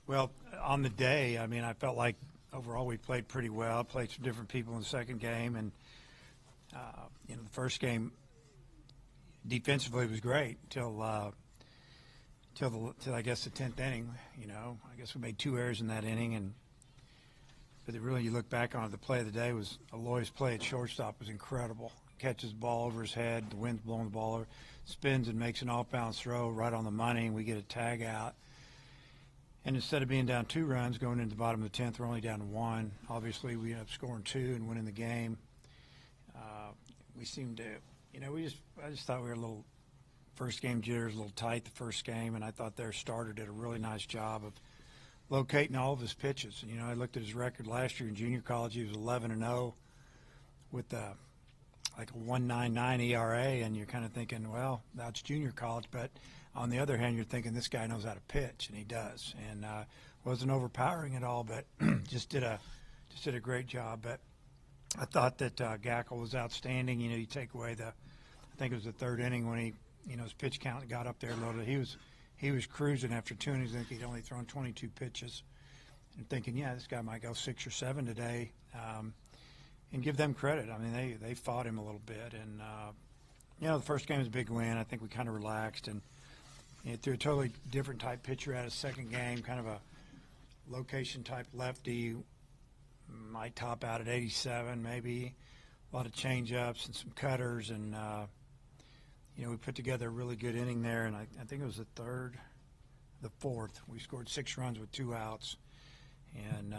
Well, on the day, I mean, I felt like overall we played pretty well. Played some different people in the second game, and the first game defensively was great till I guess the 10th inning. I guess we made 2 errors in that inning, but really you look back on it, the play of the day was Aloy's play at shortstop was incredible. Catches the ball over his head, the wind's blowing the ball over, spins and makes an off-balance throw right on the money, and we get a tag out. And instead of being down 2 runs going into the bottom of the 10th, we're only down 1. Obviously, we end up scoring 2 and winning the game. We seemed to, I just thought we were a little first game jitters, a little tight the first game, and I thought their starter did a really nice job of locating all of his pitches. And, I looked at his record last year in junior college. He was 11-0 with like a 1.99 ERA, and you're kind of thinking, well, that's junior college, but on the other hand, you're thinking this guy knows how to pitch, and he does. And wasn't overpowering at all, but just did a great job. But I thought that Gackle was outstanding. You take away I think it was the 3rd inning when he, his pitch count got up there a little. He was cruising after 2 innings. I think he'd only thrown 22 pitches, and thinking, yeah, this guy might go 6 or 7 today. And give them credit. I mean, they fought him a little bit, and the first game was a big win. I think we kind of relaxed and threw a totally different type pitcher out of second game, kind of a location type lefty. Might top out at 87, maybe. A lot of change-ups and some cutters, and we put together a really good inning there. And I think it was the 4th. We scored 6 runs with 2 outs, and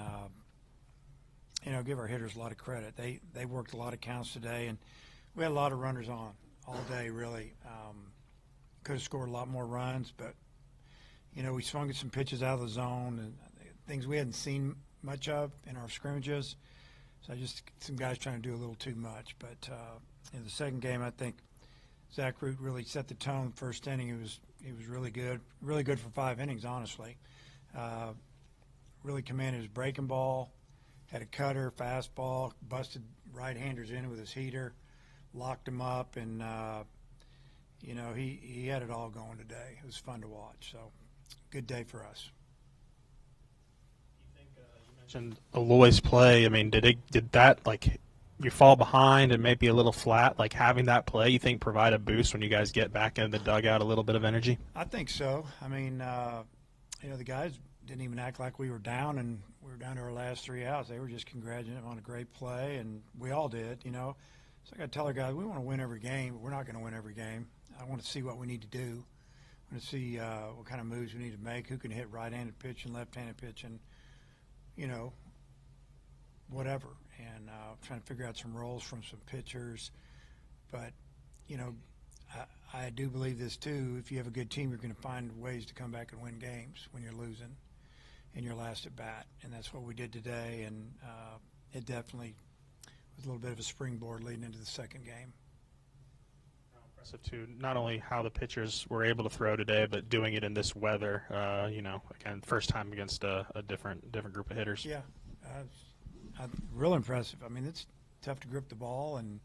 give our hitters a lot of credit. They worked a lot of counts today, and we had a lot of runners on all day, really. Could have scored a lot more runs, but, we swung at some pitches out of the zone and things we hadn't seen much of in our scrimmages. So some guys trying to do a little too much. But in the second game, I think Zach Root really set the tone. The first inning, he was really good for 5 innings, honestly. Really commanded his breaking ball. Had a cutter, fastball, busted right-handers in with his heater, locked him up, and, he had it all going today. It was fun to watch. So, good day for us. You think you mentioned Aloy's play. I mean, did that, like, you fall behind and maybe a little flat, like having that play, you think provide a boost when you guys get back in the dugout, a little bit of energy? I think so. I mean, the guys didn't even act like we were down, and we were down to our last 3 outs. They were just congratulating him on a great play, and we all did, So I got to tell our guys, we want to win every game, but we're not going to win every game. I want to see what we need to do. I want to see what kind of moves we need to make, who can hit right-handed pitch and left-handed pitch, and, whatever. And trying to figure out some roles from some pitchers. But, I do believe this too. If you have a good team, you're going to find ways to come back and win games when you're losing in your last at bat, and that's what we did today. And it definitely was a little bit of a springboard leading into the second game. Impressive too. Not only how the pitchers were able to throw today, but doing it in this weather. Again, first time against a different group of hitters. Yeah, real impressive. I mean, it's tough to grip the ball, and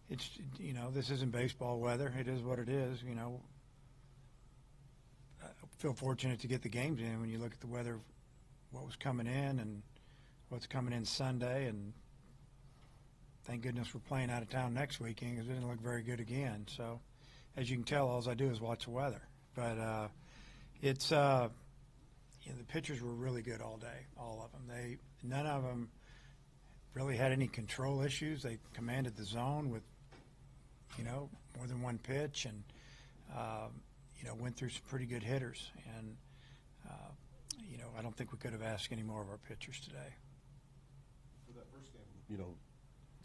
it's this isn't baseball weather. It is what it is. I feel fortunate to get the games in when you look at the weather, what was coming in and what's coming in Sunday, and thank goodness we're playing out of town next weekend because it didn't look very good again. So, as you can tell, all I do is watch the weather. But it's the pitchers were really good all day, all of them. None of them really had any control issues. They commanded the zone with more than one pitch, and went through some pretty good hitters. And I don't think we could have asked any more of our pitchers today. For that first game,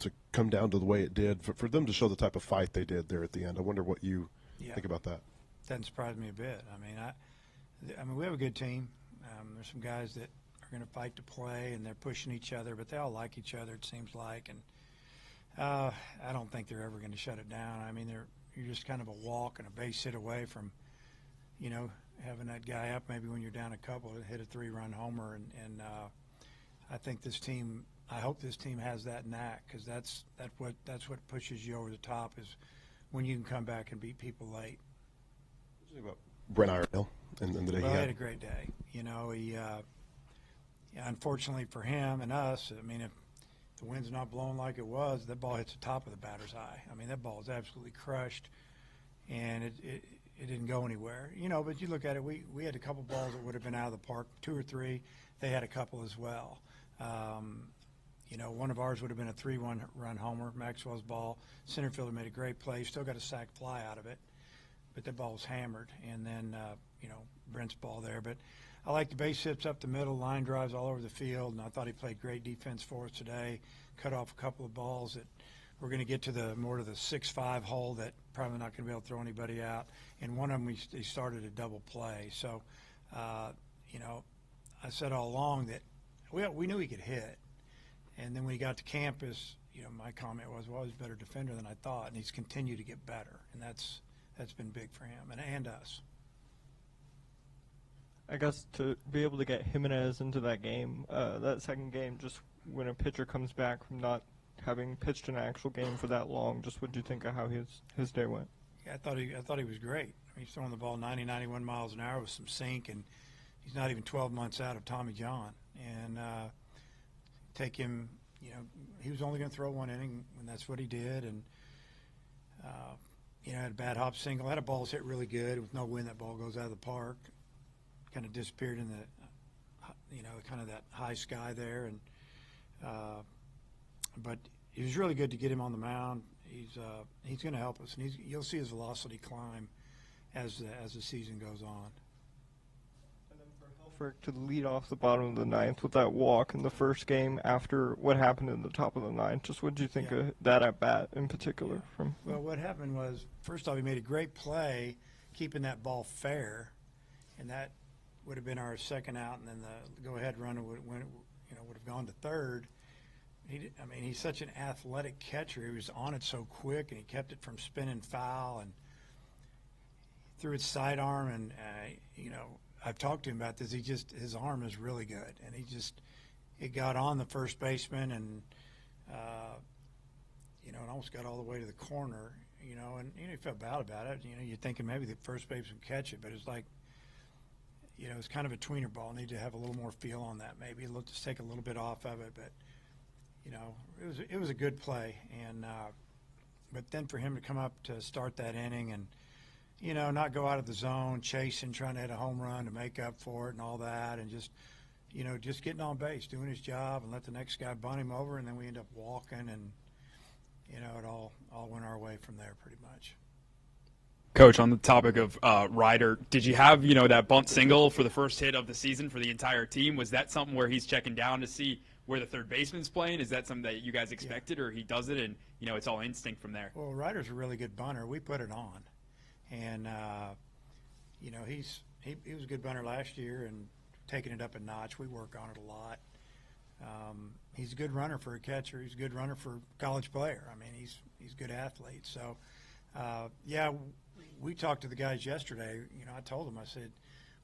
to come down to the way it did, for them to show the type of fight they did there at the end, I wonder what you think about that. Doesn't surprise me a bit. I mean, we have a good team. There's some guys that are going to fight to play, and they're pushing each other, but they all like each other, it seems like. And I don't think they're ever going to shut it down. I mean, you're just kind of a walk and a base hit away from, having that guy up maybe when you're down a couple to hit a 3-run homer. And I think this team, I hope this team has that knack, because that's what pushes you over the top, is when you can come back and beat people late. About Brent Iredale and the day Well, he he had? had a great day. You know, unfortunately for him and us, I mean, if the wind's not blowing like it was, that ball hits the top of the batter's eye. I mean, that ball is absolutely crushed, and it didn't go anywhere. You know, but you look at it, we had a couple balls that would have been out of the park, 2 or 3. They had a couple as well. You know, one of ours would have been a 3-run homer, Maxwell's ball. Center fielder made a great play, still got a sac fly out of it, but that ball was hammered. And then, you know, Brent's ball there. But I like the base hits up the middle, line drives all over the field, and I thought he played great defense for us today. Cut off a couple of balls that we're going to get to the 6-5 hole that probably not going to be able to throw anybody out. And one of them, he started a double play. So, you know, I said all along that we knew he could hit. And then when he got to campus, you know, my comment was, well, he's a better defender than I thought, and he's continued to get better. And that's been big for him and us. I guess to be able to get Jimenez into that game, that second game, just when a pitcher comes back from not having pitched an actual game for that long, just what do you think of how his day went? Yeah, I thought he was great. I mean, he's throwing the ball 90, 91 miles an hour with some sink, and he's not even 12 months out of Tommy John. And take him, you know, he was only going to throw one inning, and that's what he did. And you know, had a bad hop single, had a balls hit really good with no wind. That ball goes out of the park, kind of disappeared in the, you know, kind of that high sky there. And but it was really good to get him on the mound. He's going to help us, and you'll see his velocity climb as the season goes on. And then for Helfrich to lead off the bottom of the ninth with that walk in the first game after what happened in the top of the ninth, just what did you think of that at bat in particular? From Well, what happened was, first off, he made a great play keeping that ball fair, and that would have been our second out, and then the go-ahead runner would have gone to third. I mean, he's such an athletic catcher. He was on it so quick, and he kept it from spinning foul, and threw its sidearm. And you know, I've talked to him about this. His arm is really good, and it got on the first baseman, and you know, it almost got all the way to the corner. You know, and you know, he felt bad about it. You know, you're thinking maybe the first baseman would catch it, but it's like, you know, it's kind of a tweener ball. Need to have a little more feel on that. Maybe just take a little bit off of it, but. You know, it was a good play, and but then for him to come up to start that inning and, you know, not go out of the zone, chasing, trying to hit a home run to make up for it and all that, and just, you know, just getting on base, doing his job, and let the next guy bunt him over, and then we end up walking, and, you know, it all went our way from there pretty much. Coach, on the topic of Ryder, did you have, you know, that bunt single for the first hit of the season for the entire team? Was that something where he's checking down to see where the third baseman's playing? Is that something that you guys expected, or he does it and, you know, it's all instinct from there? Well, Ryder's a really good bunter. We put it on, and you know, he was a good bunter last year and taking it up a notch. We work on it a lot. He's a good runner for a catcher. He's a good runner for a college player. I mean, he's a good athlete. So, yeah, we talked to the guys yesterday. You know, I told them, I said,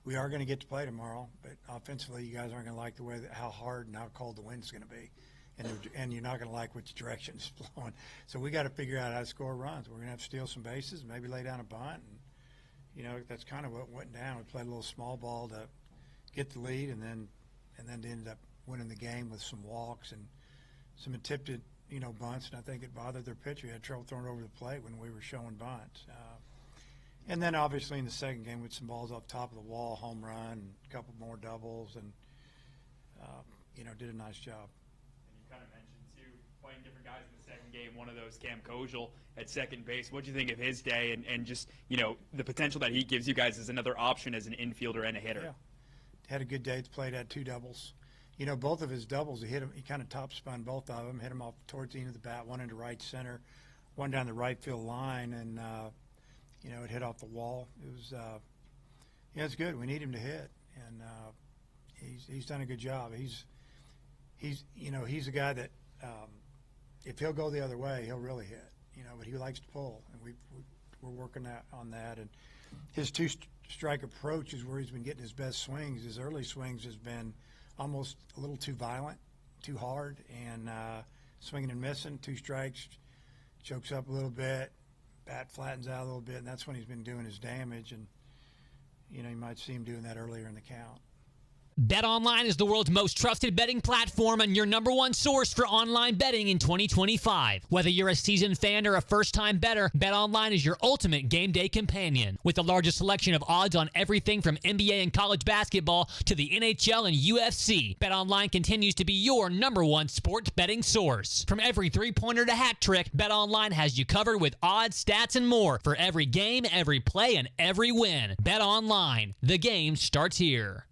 we are going to get to play tomorrow, but offensively, you guys aren't going to like the way how hard and how cold the wind is going to be, and you're not going to like which direction it's blowing. So we got to figure out how to score runs. We're going to have to steal some bases, maybe lay down a bunt, and you know, that's kind of what went down. We played a little small ball to get the lead, and then ended up winning the game with some walks and some attempted, you know, bunts, and I think it bothered their pitcher. He had trouble throwing it over the plate when we were showing bunts. And then obviously in the second game with some balls off top of the wall, home run, a couple more doubles, and you know, did a nice job. And you kind of mentioned too, playing different guys in the second game. One of those, Cam Kojal at second base. What do you think of his day, and just, you know, the potential that he gives you guys as another option as an infielder and a hitter? Yeah, had a good day. Played, had 2 doubles. You know, both of his doubles, he hit him. He kind of top spun both of them. Hit him off towards the end of the bat. One into right center, one down the right field line, and you know, it hit off the wall. It was, yeah, it's good. We need him to hit, and he's done a good job. He's you know, he's a guy that if he'll go the other way, he'll really hit. You know, but he likes to pull, and we're working on that. And his 2-strike approach is where he's been getting his best swings. His early swings has been almost a little too violent, too hard, and swinging and missing. 2 strikes, chokes up a little bit. Bat flattens out a little bit, and that's when he's been doing his damage. And you might see him doing that earlier in the count. BetOnline is the world's most trusted betting platform and your number one source for online betting in 2025. Whether you're a seasoned fan or a first-time bettor, BetOnline is your ultimate game day companion. With the largest selection of odds on everything from NBA and college basketball to the NHL and UFC, BetOnline continues to be your number one sports betting source. From every three-pointer to hat trick, BetOnline has you covered with odds, stats, and more for every game, every play, and every win. BetOnline, the game starts here.